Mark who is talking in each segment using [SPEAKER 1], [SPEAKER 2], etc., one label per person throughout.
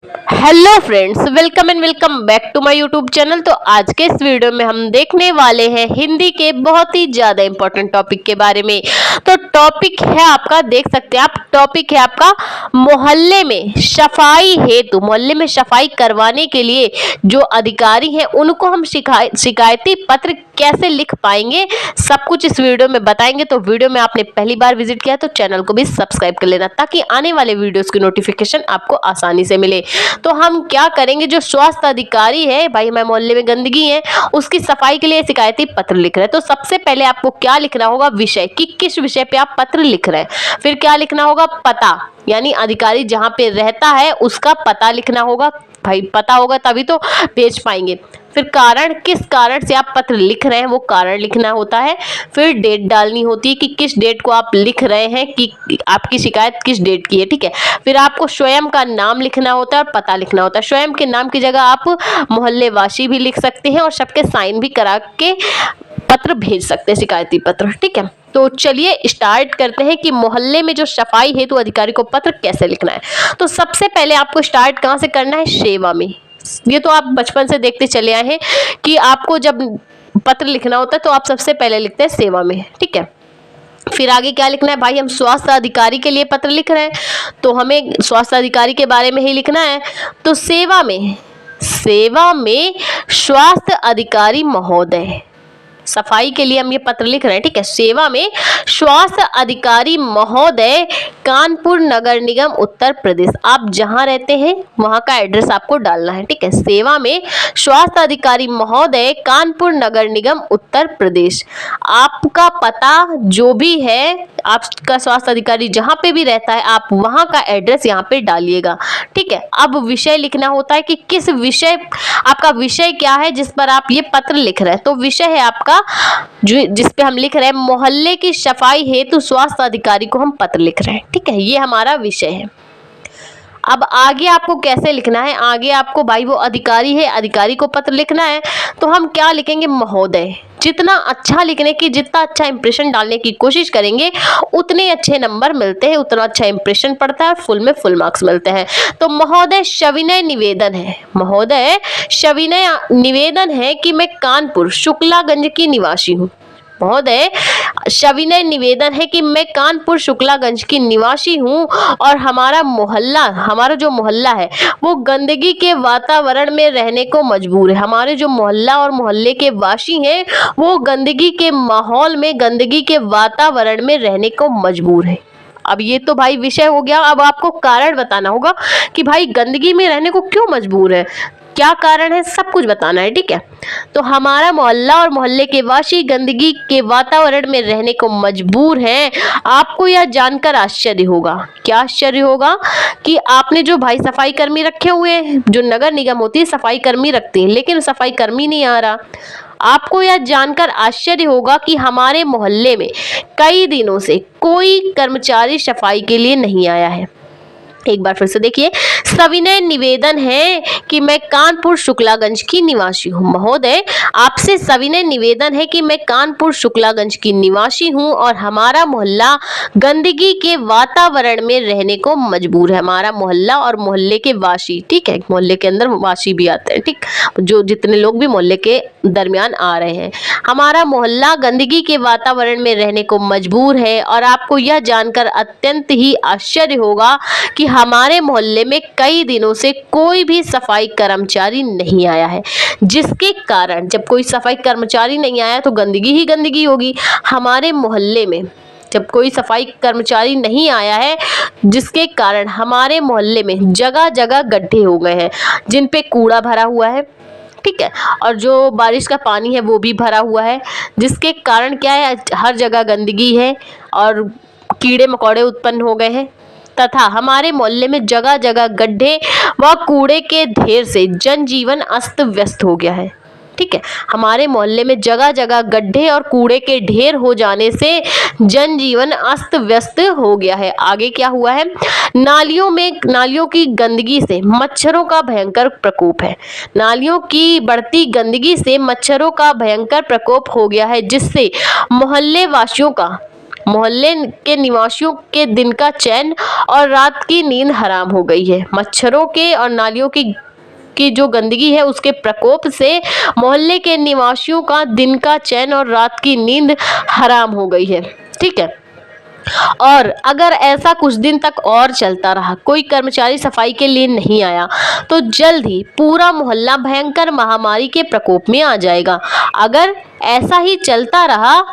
[SPEAKER 1] Hello friends, welcome and welcome back to my YouTube channel. तो आज के इस वीडियो में हम देखने वाले हैं हिंदी के बहुत ही ज्यादा इंपॉर्टेंट टॉपिक के बारे में। तो टॉपिक है आपका, देख सकते हैं आप, टॉपिक है आपका मोहल्ले में सफाई हेतु। मोहल्ले में सफाई करवाने के लिए जो अधिकारी हैं उनको हम शिकायती पत्र कैसे लिख पाएंगे, सब कुछ इस वीडियो में बताएंगे। तो वीडियो में आपने पहली बार विजिट किया तो चैनल को भी सब्सक्राइब कर लेना ताकि आने वाले वीडियोस की नोटिफिकेशन आपको आसानी से मिले। तो हम क्या करेंगे, जो स्वास्थ्य अधिकारी है, भाई हमारे मोहल्ले में गंदगी है, उसकी सफाई के लिए शिकायती पत्र लिख रहे हैं। तो सबसे पहले आपको क्या लिखना होगा, विषय, कि किस विषय पे आप पत्र लिख रहे हैं। फिर क्या लिखना होगा, पता, यानी अधिकारी जहां पे रहता है उसका पता लिखना होगा। भाई पता होगा तभी तो भेज पाएंगे। फिर कारण, किस कारण से आप पत्र लिख रहे हैं वो कारण लिखना होता है। फिर डेट डालनी होती है कि किस डेट को आप लिख रहे हैं, कि आपकी शिकायत किस डेट की है, ठीक है। फिर आपको स्वयं का नाम लिखना होता है और पता लिखना होता है। स्वयं के नाम की जगह आप मोहल्ले वासी भी लिख सकते हैं और सबके साइन भी करा के पत्र भेज सकते हैं, शिकायती पत्र, ठीक है। तो चलिए स्टार्ट करते हैं कि मोहल्ले में जो सफाई हेतु अधिकारी को पत्र कैसे लिखना है। तो सबसे पहले आपको स्टार्ट कहाँ से करना है, सेवा में। ये तो आप बचपन से देखते चले आए हैं कि आपको जब पत्र लिखना होता है तो आप सबसे पहले लिखते हैं सेवा में, ठीक है। फिर आगे क्या लिखना है, भाई हम स्वास्थ्य अधिकारी के लिए पत्र लिख रहे हैं तो हमें स्वास्थ्य अधिकारी के बारे में ही लिखना है। तो सेवा में स्वास्थ्य अधिकारी महोदय, सफाई के लिए हम ये पत्र लिख रहे हैं, ठीक है। सेवा में स्वास्थ्य अधिकारी महोदय, कानपुर नगर निगम उत्तर प्रदेश। आप जहां रहते हैं वहां का एड्रेस आपको डालना है, ठीक है। सेवा में स्वास्थ्य अधिकारी महोदय, कानपुर नगर निगम उत्तर प्रदेश। आपका पता जो भी है, आपका स्वास्थ्य अधिकारी जहां पे भी रहता है आप वहां का एड्रेस यहाँ पे डालिएगा, ठीक है। अब विषय लिखना होता है कि किस विषय, आपका विषय क्या है जिस पर आप ये पत्र लिख रहे हैं। तो विषय है आपका जो जिस पे हम लिख रहे हैं, मोहल्ले की सफाई हेतु स्वास्थ्य अधिकारी को हम पत्र लिख रहे हैं, ठीक है। ये हमारा विषय है। अब आगे आपको कैसे लिखना है, आगे आपको, भाई वो अधिकारी है, अधिकारी को पत्र लिखना है तो हम क्या लिखेंगे, महोदय। जितना अच्छा लिखने की, जितना अच्छा इंप्रेशन डालने की कोशिश करेंगे उतने अच्छे नंबर मिलते हैं, उतना अच्छा इंप्रेशन पड़ता है और फुल में फुल मार्क्स मिलते हैं। तो महोदय सविनय निवेदन है, महोदय सविनय निवेदन है कि मैं कानपुर शुक्लागंज की निवासी हूँ। महोदय सविनय निवेदन है कि मैं कानपुर शुक्लागंज की निवासी हूँ और हमारा जो मोहल्ला है वो गंदगी के वातावरण में रहने को मजबूर है। हमारे जो मोहल्ला और मोहल्ले के वासी हैं वो गंदगी के माहौल में, गंदगी के वातावरण में रहने को मजबूर है। अब ये तो भाई विषय हो गया। अब आपको कारण बताना होगा कि भाई गंदगी में रहने को क्यों मजबूर है, क्या कारण है, सब कुछ बताना है, ठीक है। तो हमारा मोहल्ला और मोहल्ले के वासी गंदगी के वातावरण में रहने को मजबूर हैं। आपको यह जानकर आश्चर्य होगा, क्या आश्चर्य होगा, कि आपने जो भाई सफाई कर्मी रखे हुए हैं, जो नगर निगम होती है सफाई कर्मी रखती है, लेकिन सफाई कर्मी नहीं आ रहा। आपको यह जानकर आश्चर्य होगा कि हमारे मोहल्ले में कई दिनों से कोई कर्मचारी सफाई के लिए नहीं आया है। एक बार फिर से देखिए, सविनय निवेदन है कि मैं कानपुर शुक्लागंज की निवासी हूँ। महोदय आपसे सविनय निवेदन है कि मैं कानपुर शुक्लागंज की निवासी हूँ और हमारा मोहल्ला गंदगी के वातावरण में रहने को मजबूर है। हमारा मोहल्ला और मोहल्ले के वासी, ठीक है, मोहल्ले के अंदर वासी भी आते हैं, ठीक, जो जितने लोग भी मोहल्ले के दरमियान आ रहे हैं, हमारा मोहल्ला गंदगी के वातावरण में रहने को मजबूर है। और आपको यह जानकर अत्यंत ही आश्चर्य होगा कि हमारे मोहल्ले में कई दिनों से कोई भी सफाई कर्मचारी नहीं आया है, जिसके कारण, जब कोई सफाई कर्मचारी नहीं आया तो गंदगी ही गंदगी होगी। हमारे मोहल्ले में जब कोई सफाई कर्मचारी नहीं आया है, जिसके कारण हमारे मोहल्ले में जगह जगह गड्ढे हो गए हैं जिन पे कूड़ा भरा हुआ है, ठीक है, और जो बारिश का पानी है वो भी भरा हुआ है, जिसके कारण क्या है, हर जगह गंदगी है और कीड़े मकोड़े उत्पन्न हो गए हैं। तथा हमारे मोहल्ले में जगह जगह गड्ढे व कूड़े के ढेर से जनजीवन अस्त व्यस्त हो गया है, ठीक है। हमारे मोहल्ले में जगह जगह गड्ढे और कूड़े के ढेर हो जाने से जनजीवन अस्त व्यस्त हो गया है। आगे क्या हुआ है, नालियों की गंदगी से मच्छरों का भयंकर प्रकोप है। नालियों की बढ़ती गंदगी से मच्छरों का भयंकर प्रकोप हो गया है, जिससे मोहल्ले वासियों का मोहल्ले के निवासियों के दिन का चैन और रात की नींद हराम हो गई है। मच्छरों के और नालियों की जो गंदगी है उसके प्रकोप से मोहल्ले के निवासियों का दिन का चैन और रात की नींद हराम हो गई है। ठीक है, और अगर ऐसा कुछ दिन तक और चलता रहा, कोई कर्मचारी सफाई के लिए नहीं आया, तो जल्द ही पूरा मोहल्ला भयंकर महामारी के प्रकोप में आ जाएगा। अगर ऐसा ही चलता रहा,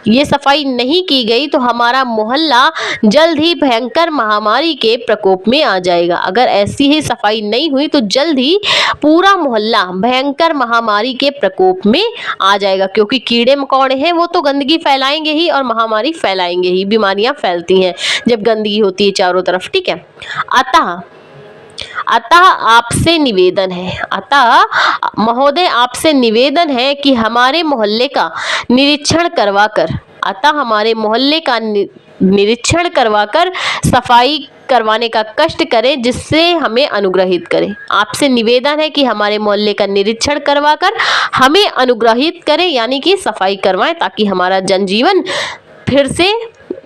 [SPEAKER 1] ये सफाई नहीं की गई, तो हमारा मोहल्ला जल्द ही भयंकर महामारी के प्रकोप में आ जाएगा। अगर ऐसी ही सफाई नहीं हुई तो जल्द ही पूरा मोहल्ला भयंकर महामारी के प्रकोप में आ जाएगा, क्योंकि कीड़े मकोड़े हैं वो तो गंदगी फैलाएंगे ही और महामारी फैलाएंगे ही। बीमारियां फैलती हैं जब गंदगी होती है चारों तरफ। ठीक है, अतः आपसे निवेदन है, अतः महोदय आपसे निवेदन है कि हमारे मोहल्ले का निरीक्षण करवाकर, अतः हमारे मोहल्ले का निरीक्षण करवाकर सफाई करवाने का कष्ट करें, जिससे हमें अनुग्रहित करें। आपसे निवेदन है कि हमारे मोहल्ले का निरीक्षण करवाकर हमें अनुग्रहित करें, यानी कि सफाई करवाएं, ताकि हमारा जनजीवन फिर से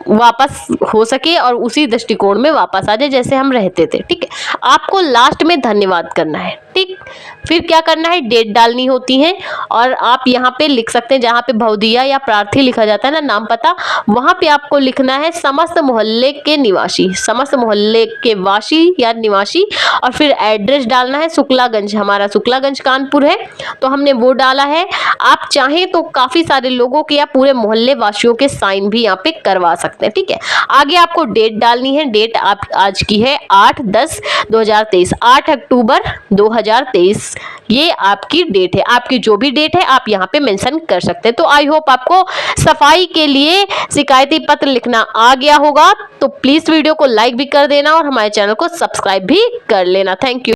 [SPEAKER 1] वापस हो सके और उसी दृष्टिकोण में वापस आ जाए जैसे हम रहते थे। ठीक है, आपको लास्ट में धन्यवाद करना है। ठीक, फिर क्या करना है, डेट डालनी होती है और आप यहाँ पे लिख सकते हैं, जहाँ पे भवदिया या प्रार्थी लिखा जाता है ना, नाम पता, वहाँ पे आपको लिखना है समस्त मोहल्ले के निवासी, समस्त मोहल्ले के वासी या निवासी, और फिर एड्रेस डालना है शुक्लागंज, हमारा शुक्लागंज कानपुर है तो हमने वो डाला है। आप चाहें तो काफ़ी सारे लोगों के या पूरे मोहल्ले वासियों के साइन भी यहाँ पे करवा सकते हैं। ठीक है, आगे आपको डेट डालनी है। डेट आप आज की है 8/10/2023, 8 अक्टूबर 2023 ये आपकी डेट है। आपकी जो भी डेट है आप यहाँ पे मेंशन कर सकते हैं। तो आई होप आपको सफाई के लिए शिकायती पत्र लिखना आ गया होगा। तो प्लीज वीडियो को लाइक भी कर देना और हमारे चैनल को सब्सक्राइब भी कर लेना। Thank you.